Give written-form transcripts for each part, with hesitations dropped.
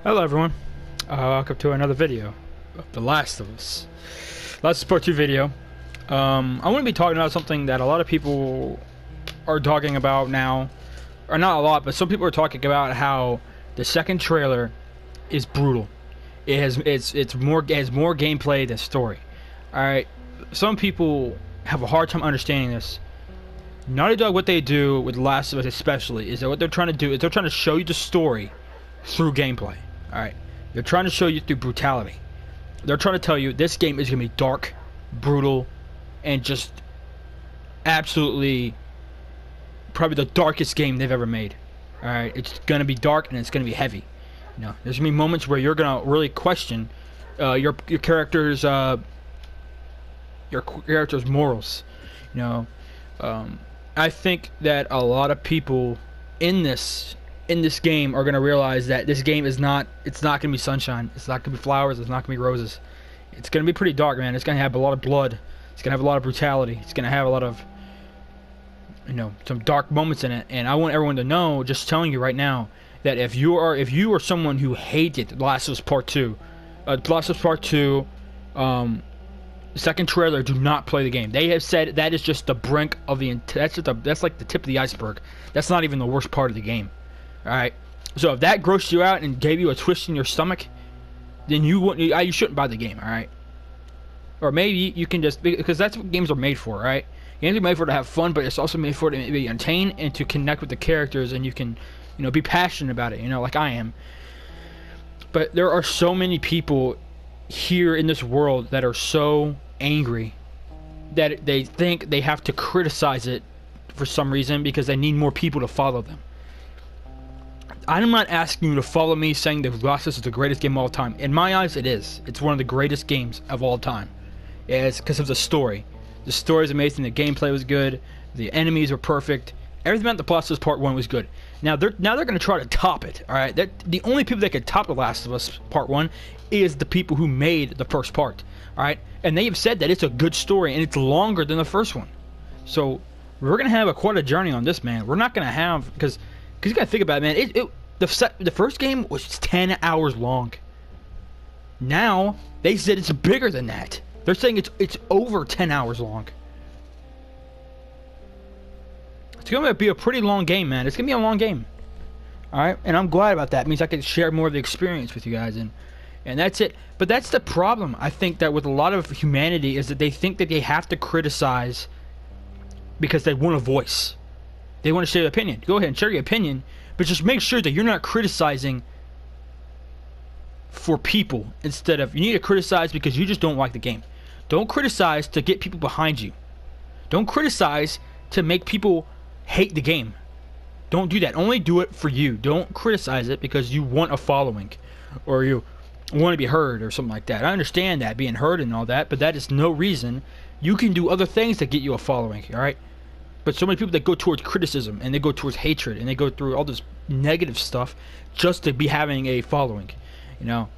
Hello everyone, welcome to another video of The Last of Us. Last of Us Part 2 video. I want to be talking about something that a lot of people are talking about now. Or not a lot, but some people are talking about how the second trailer is brutal. It has more gameplay than story. Alright, some people have a hard time understanding this. Naughty Dog, what they do with The Last of Us especially, is that what they're trying to do is they're trying to show you the story through gameplay. Alright, they're trying to show you through brutality. They're trying to tell you this game is going to be dark, brutal, and just absolutely probably the darkest game they've ever made. Alright, it's going to be dark and it's going to be heavy. You know, there's going to be moments where you're going to really question your character's morals. You know, I think that a lot of people in this game are going to realize that this game is not, it's not going to be sunshine, it's not going to be flowers, it's not going to be roses. It's going to be pretty dark, man. It's going to have a lot of blood, it's going to have a lot of brutality, it's going to have a lot of, you know, some dark moments in it. And I want everyone to know, just telling you right now, that if you are someone who hated The Last of Us Part 2, The Last of Us Part 2, second trailer, do not play the game. They have said that is just the brink of the, that's like the tip of the iceberg. That's not even the worst part of the game. Alright, so if that grossed you out and gave you a twist in your stomach, then you shouldn't buy the game, alright? Or maybe you can just, because that's what games are made for, right? Games are made for to have fun, but it's also made for to be entertained and to connect with the characters, and you can, you know, be passionate about it, you know, like I am. But there are so many people here in this world that are so angry that they think they have to criticize it for some reason because they need more people to follow them. I'm not asking you to follow me saying that The Last of Us is the greatest game of all time. In my eyes, it is. It's one of the greatest games of all time. It's because of the story. The story is amazing. The gameplay was good. The enemies were perfect. Everything about The Last of Us Part 1 was good. Now they're going to try to top it. All right. The only people that could top The Last of Us Part 1 is the people who made the first part. All right. And they have said that it's a good story and it's longer than the first one. So we're going to have quite a journey on this, man. We're not going to have, because you got to think about it, man. The first game was 10 hours long. Now they said it's bigger than that. They're saying it's over 10 hours long. It's gonna be a pretty long game, man. It's gonna be a long game. All right, and I'm glad about that. It means I can share more of the experience with you guys, and that's it. But that's the problem, I think, that with a lot of humanity, is that they think that they have to criticize because they want a voice. They want to share their opinion. Go ahead and share your opinion, but just make sure that you're not criticizing for people. Instead of, you need to criticize because you just don't like the game. Don't criticize to get people behind you. Don't criticize to make people hate the game. Don't do that. Only do it for you. Don't criticize it because you want a following or you want to be heard or something like that. I understand that, being heard and all that, but that is no reason. You can do other things that get you a following, alright? But so many people that go towards criticism and they go towards hatred and they go through all this negative stuff just to be having a following, you know?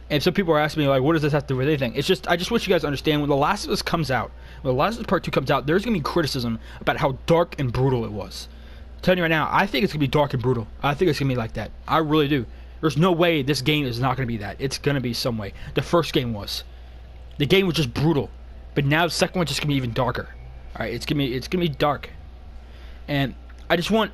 And some people are asking me, like, what does this have to do with anything? It's just, I just want you guys to understand, when The Last of Us comes out, when The Last of Us Part 2 comes out, there's going to be criticism about how dark and brutal it was. I'm telling you right now, I think it's going to be dark and brutal. I think it's going to be like that. I really do. There's no way this game is not going to be that. It's going to be some way. The first game was. The game was just brutal. But now the second one's just going to be even darker. Alright, it's going to be dark. And I just want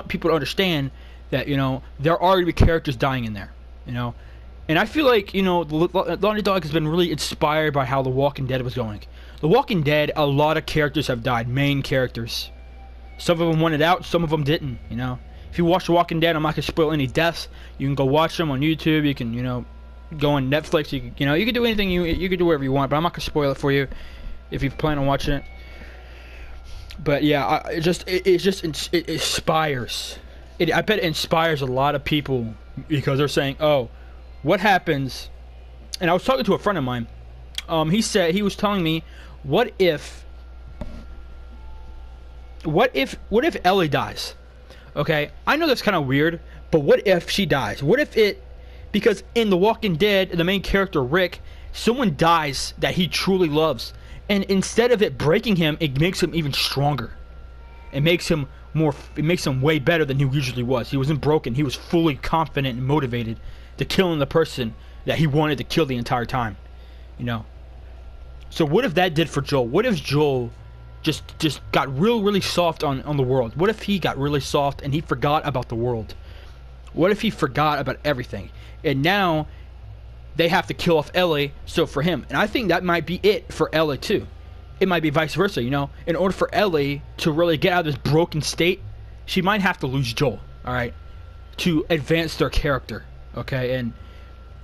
people to understand that, you know, there are going to be characters dying in there. You know, and I feel like, you know, Naughty Dog has been really inspired by how The Walking Dead was going. The Walking Dead, a lot of characters have died, main characters. Some of them wanted out, some of them didn't, you know. If you watch The Walking Dead, I'm not going to spoil any deaths. You can go watch them on YouTube, you can, you know, go on Netflix, you can do anything, you can do whatever you want, but I'm not going to spoil it for you if you plan on watching it. But yeah, it inspires. I bet it inspires a lot of people because they're saying, oh, what happens? And I was talking to a friend of mine. He was telling me, what if Ellie dies? Okay, I know that's kind of weird, but what if she dies? What if because in The Walking Dead, the main character Rick, someone dies that he truly loves, and instead of it breaking him, it makes him even stronger. It makes him it makes him way better than he usually was. He wasn't broken. He was fully confident and motivated to killing the person that he wanted to kill the entire time. You know. So what if that did for Joel? What if Joel just got really soft on the world? What if he got really soft and he forgot about the world? What if he forgot about everything? And now they have to kill off Ellie, so for him. And I think that might be it for Ellie too. It might be vice versa, you know. In order for Ellie to really get out of this broken state, she might have to lose Joel, alright? To advance their character, okay? And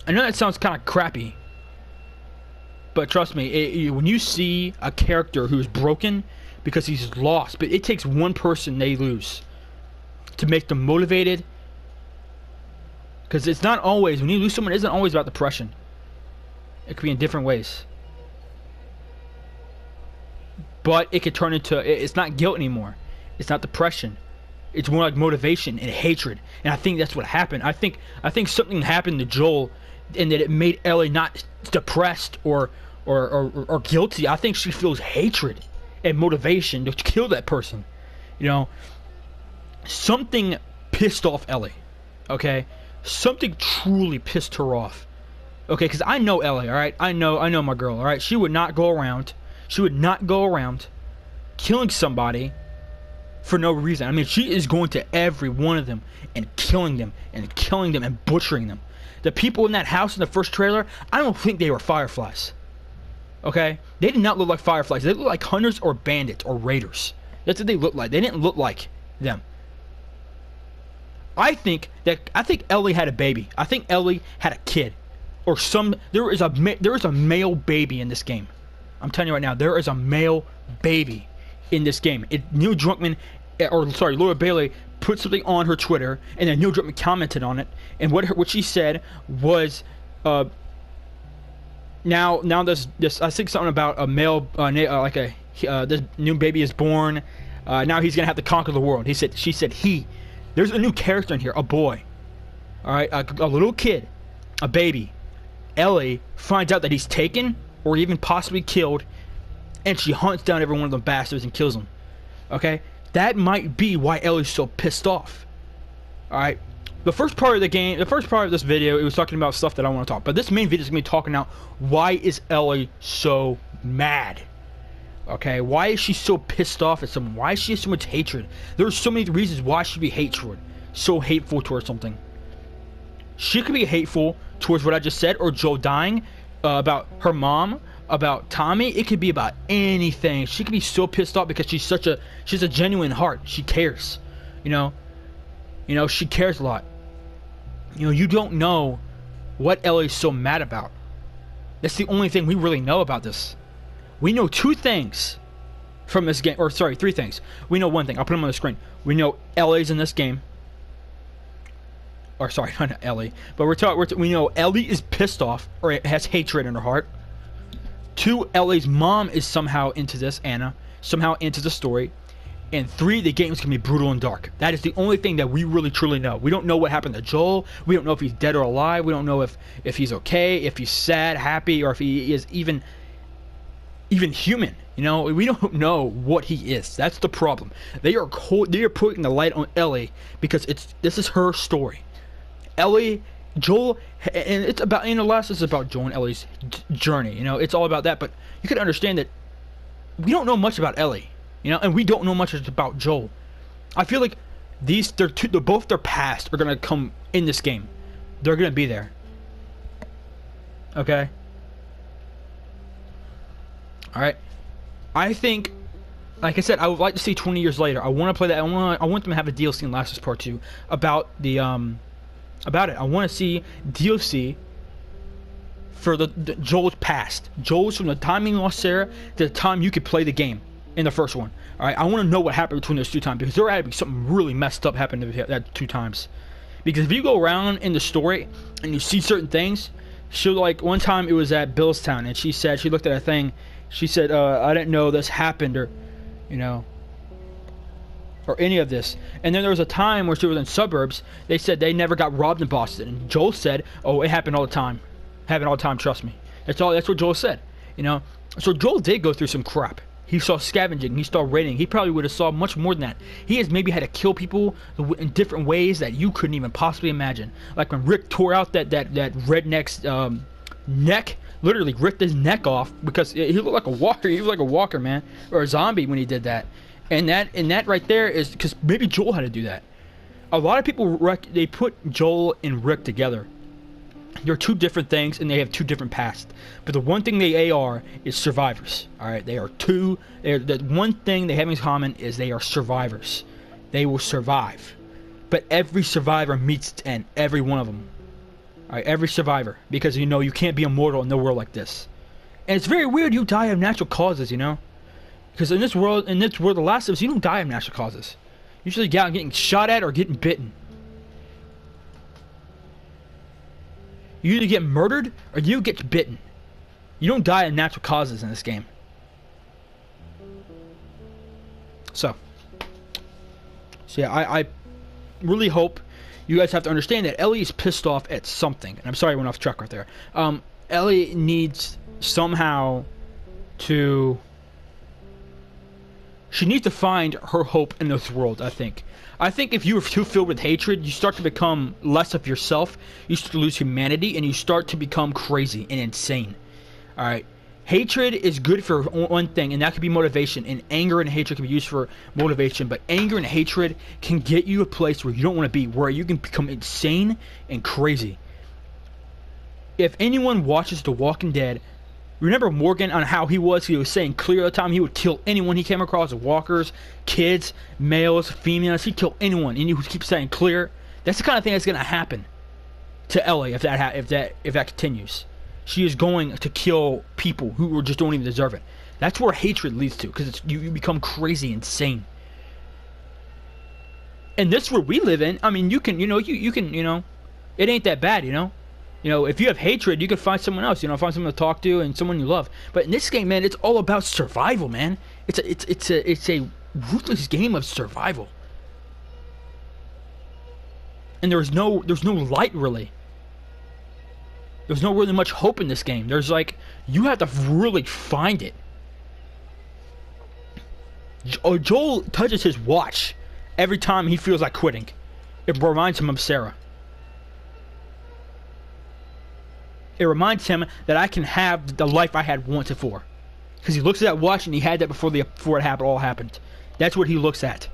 I know that sounds kind of crappy, but trust me, when you see a character who's broken because he's lost, but it takes one person they lose to make them motivated. Because it's not always, when you lose someone, it isn't always about depression. It could be in different ways. But it could turn into, it's not guilt anymore. It's not depression. It's more like motivation and hatred. And I think that's what happened. I think something happened to Joel, and that it made Ellie not depressed or guilty. I think she feels hatred and motivation to kill that person. You know, something pissed off Ellie. Okay, something truly pissed her off. Okay, because I know Ellie. All right, I know my girl. All right, she would not go around killing somebody for no reason. I mean, she is going to every one of them and killing them and butchering them. The people in that house in the first trailer, I don't think they were fireflies. Okay? They did not look like fireflies. They looked like hunters or bandits or raiders. That's what they looked like. They didn't look like them. I think Ellie had a baby. I think Ellie had a kid. Or there is a male baby in this game. I'm telling you right now, there is a male baby in this game. Laura Bailey put something on her Twitter, and then Neil Druckmann commented on it, and what she said was, now this I think something about a male, this new baby is born, now he's gonna have to conquer the world. She said there's a new character in here, a boy, all right, a little kid, a baby. Ellie finds out that he's taken or even possibly killed, and she hunts down every one of them bastards and kills them. Okay, that might be why Ellie's so pissed off. All right, the first part of this video, it was talking about stuff that I want to talk. But this main video is gonna be talking out why is Ellie so mad. Okay, why is she so pissed off at someone? Why is she so much hatred? There's so many reasons why she'd be so hateful towards something. She could be hateful towards what I just said, or Joel dying, about her mom, about Tommy. It could be about anything. She could be so pissed off because she's a genuine heart. She cares, you know, she cares a lot. You know, you don't know what Ellie's so mad about. That's the only thing we really know about this. We know two things from this game, or sorry, three things. We know one thing. I'll put them on the screen. We know Ellie's in this game. Or sorry, not Ellie, but we know Ellie is pissed off or has hatred in her heart. 2, Ellie's mom is somehow into this, Anna, somehow into the story. And 3, the game's gonna be brutal and dark. That is the only thing that we really truly know. We don't know what happened to Joel. We don't know if he's dead or alive. We don't know if he's okay, if he's sad, happy, or if he is even human. You know, we don't know what he is. That's the problem. They are putting the light on Ellie because this is her story. Ellie, Joel, and it's about, last is about Joel and Ellie's journey. You know, it's all about that. But you can understand that we don't know much about Ellie, and we don't know much about Joel. I feel like both their past are gonna come in this game. They're gonna be there. Okay. All right. I think, like I said, I would like to see 20 years later. I want to play that. I want them to have a DLC in Last of Us Part 2 about about it. I want to see DLC for the Joel's past. Joel's from the time he lost Sarah to the time you could play the game in the first one. All right, I want to know what happened between those 2 times, because there had to be something really messed up happened that 2 times. Because if you go around in the story and you see certain things, like one time it was at Billstown, and she looked at a thing. She said, I didn't know this happened, or or any of this. And then there was a time where she was in suburbs. They said they never got robbed in Boston. And Joel said, oh, it happened all the time. Happened all the time, trust me. That's what Joel said. So Joel did go through some crap. He saw scavenging. He saw raiding. He probably would have saw much more than that. He has maybe had to kill people in different ways that you couldn't even possibly imagine. Like when Rick tore out that redneck's neck, literally ripped his neck off because he looked like a walker. He was like a walker, man, or a zombie when he did that. And that right there is because maybe Joel had to do that. A lot of people they put Joel and Rick together. They're two different things, and they have two different pasts. But the one thing they are is survivors. All right, they are two. The one thing they have in common is they are survivors. They will survive, but every survivor meets its end. Every one of them. All right, every survivor, because you know you can't be immortal in a world like this. And it's very weird. You die of natural causes, you know, because in this world, The Last of Us, you don't die of natural causes. You usually get out getting shot at or getting bitten. You either get murdered or you get bitten. You don't die of natural causes in this game. So yeah, I really hope you guys have to understand that Ellie is pissed off at something. And I'm sorry I went off track right there. Ellie needs somehow to... She needs to find her hope in this world, I think. I think if you are too filled with hatred, you start to become less of yourself. You start to lose humanity, and you start to become crazy and insane. Alright? Hatred is good for one thing, and that could be motivation. And anger and hatred can be used for motivation. But anger and hatred can get you a place where you don't want to be, where you can become insane and crazy. If anyone watches The Walking Dead, remember Morgan on how he was saying clear all the time he would kill anyone he came across, walkers, kids, males, females, he'd kill anyone, and he would keep saying clear. That's the kind of thing that's going to happen to Ellie if that continues. She is going to kill people who just don't even deserve it. That's where hatred leads to, because you become crazy, insane. And this is where we live in. I mean, you can, it ain't that bad, if you have hatred, you can find someone else, find someone to talk to and someone you love. But in this game, man, it's all about survival, man. It's a ruthless game of survival. And there's no light, really. There's no really much hope in this game. There's you have to really find it. Joel touches his watch every time he feels like quitting. It reminds him of Sarah. It reminds him that I can have the life I had once before. Because he looks at that watch and he had that before it all happened. That's what he looks at.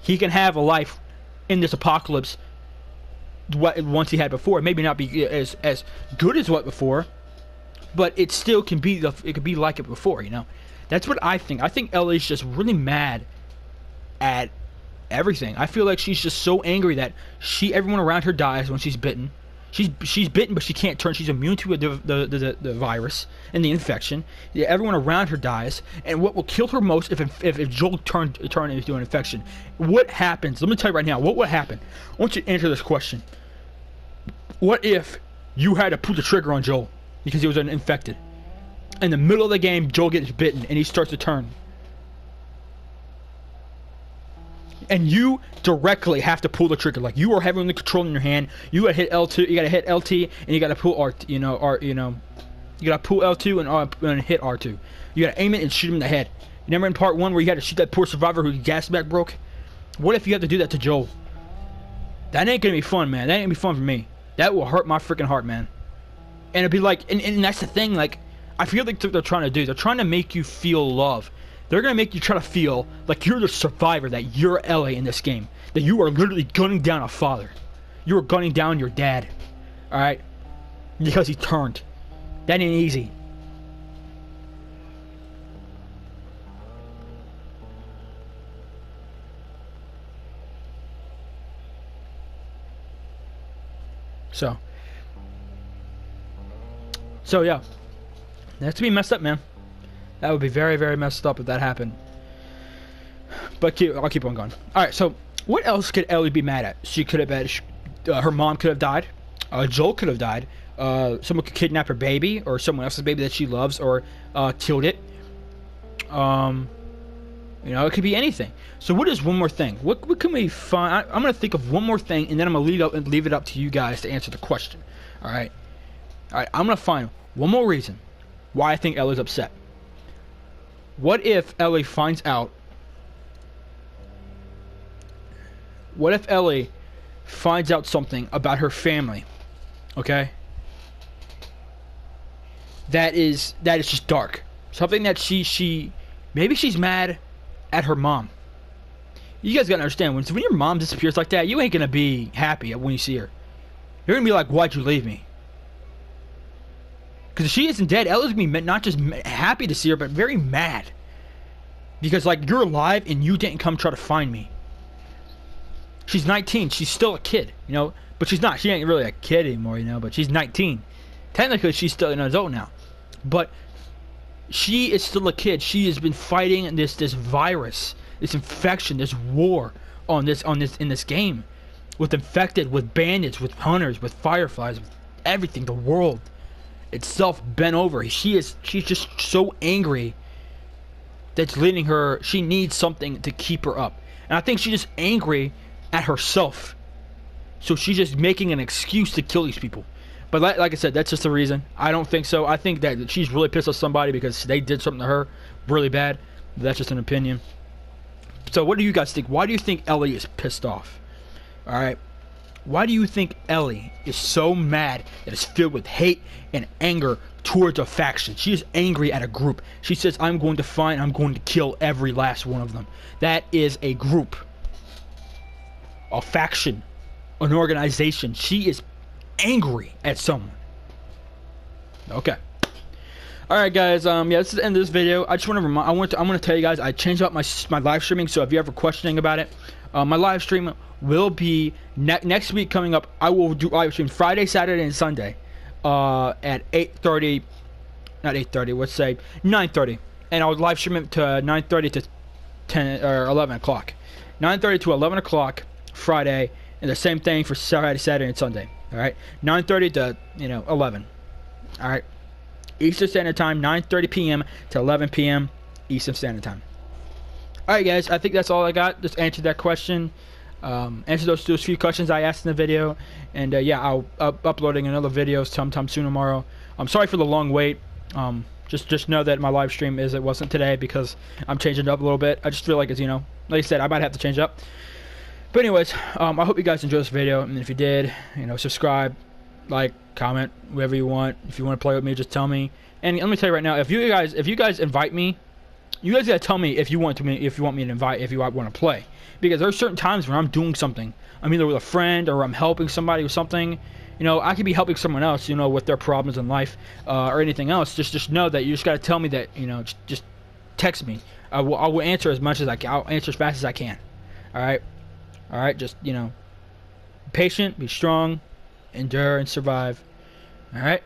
He can have a life in this apocalypse once he had before. It maybe not be as good as what before, but it still can be it could be like it before, That's what I think. I think Ellie's just really mad at everything. I feel like she's just so angry that everyone around her dies when she's bitten. She's bitten, but she can't turn. She's immune to the virus and the infection. Yeah, everyone around her dies. And what will kill her most if Joel turned into an infection? What happens? Let me tell you right now. What would happen? I want you to answer this question. What if you had to pull the trigger on Joel because he was infected? In the middle of the game, Joel gets bitten and he starts to turn. And you directly have to pull the trigger. Like you are having the control in your hand. You gotta hit L2. You gotta hit LT, and you gotta pull R. You gotta pull L2 and hit R2. You gotta aim it and shoot him in the head. You remember in part 1 where you had to shoot that poor survivor whose gas back broke? What if you have to do that to Joel? That ain't gonna be fun, man. That ain't gonna be fun for me. That will hurt my freaking heart, man. And it'd be like, and that's the thing. Like, I feel like they're trying to do. They're trying to make you feel love. They're going to make you try to feel like you're the survivor, that you're Ellie in this game. That you are literally gunning down a father. You are gunning down your dad. Alright? Because he turned. That ain't easy. So yeah. That's to be messed up, man. That would be very, very messed up if that happened. But I'll keep on going. Alright, so what else could Ellie be mad at? She could have been... her mom could have died. Joel could have died. Someone could kidnap her baby, or someone else's baby that she loves, or killed it. It could be anything. So what is one more thing? What can we find? I'm going to think of one more thing, and then I'm going to leave it up to you guys to answer the question. Alright? Alright, I'm going to find one more reason why I think Ellie's upset. What if Ellie finds out? What if Ellie finds out something about her family? Okay. That is just dark. Something that she maybe she's mad at her mom. You guys gotta understand, when your mom disappears like that, you ain't gonna be happy when you see her. You're gonna be like, why'd you leave me? Because if she isn't dead, Ellie's gonna be not just happy to see her, but very mad. Because, like, you're alive and you didn't come try to find me. She's 19. She's still a kid, you know? But she's not. She ain't really a kid anymore, you know? But she's 19. Technically, she's still an adult now. But she is still a kid. She has been fighting this virus, this infection, this war in this game. With infected, with bandits, with hunters, with fireflies, with everything. The world itself bent over. She's just so angry that's leading her. She needs something to keep her up. And I think she's just angry at herself. So she's just making an excuse to kill these people. But like I said, that's just the reason. I don't think so. I think that she's really pissed off somebody because they did something to her really bad. That's just an opinion. So what do you guys think? Why do you think Ellie is pissed off? Alright? Why do you think Ellie is so mad that it's filled with hate and anger towards a faction? She is angry at a group. She says, I'm going to kill every last one of them. That is a group. A faction. An organization. She is angry at someone. Okay. Alright guys, yeah, this is the end of this video. I just want to I want to tell you guys, I changed up my live streaming, so if you're ever questioning about it, my live stream will be next week coming up. I will do live stream Friday, Saturday, and Sunday at 8:30, not 8:30, let's say 9:30, and I'll live stream it to 9:30 to 10 or 11 o'clock. 9:30 to 11 o'clock Friday, and the same thing for Friday, Saturday, and Sunday. All right, 9:30 to 11. All right, Eastern Standard Time, 9:30 p.m. to 11 p.m. Eastern Standard Time. All right, guys, I think that's all I got. Just answer that question. Answer those few questions I asked in the video, and yeah, I'll uploading another video sometime soon tomorrow. I'm sorry for the long wait. Just know that my live stream it wasn't today because I'm changing it up a little bit. I just feel like it's like I said, I might have to change it up. But anyways, I hope you guys enjoyed this video, and if you did, subscribe, like, comment, whatever you want. If you want to play with me, just tell me. And let me tell you right now, if you guys invite me, you guys gotta tell me if you want me to invite, if you want to play, because there are certain times when I'm doing something, I'm either with a friend or I'm helping somebody with something. I could be helping someone else, with their problems in life or anything else. Just know that you just gotta tell me that, just text me. I will answer as much as I can. I'll answer as fast as I can. All right. Just be patient, be strong, endure, and survive. All right.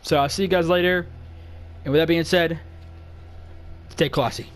So I'll see you guys later. And with that being said, stay classy.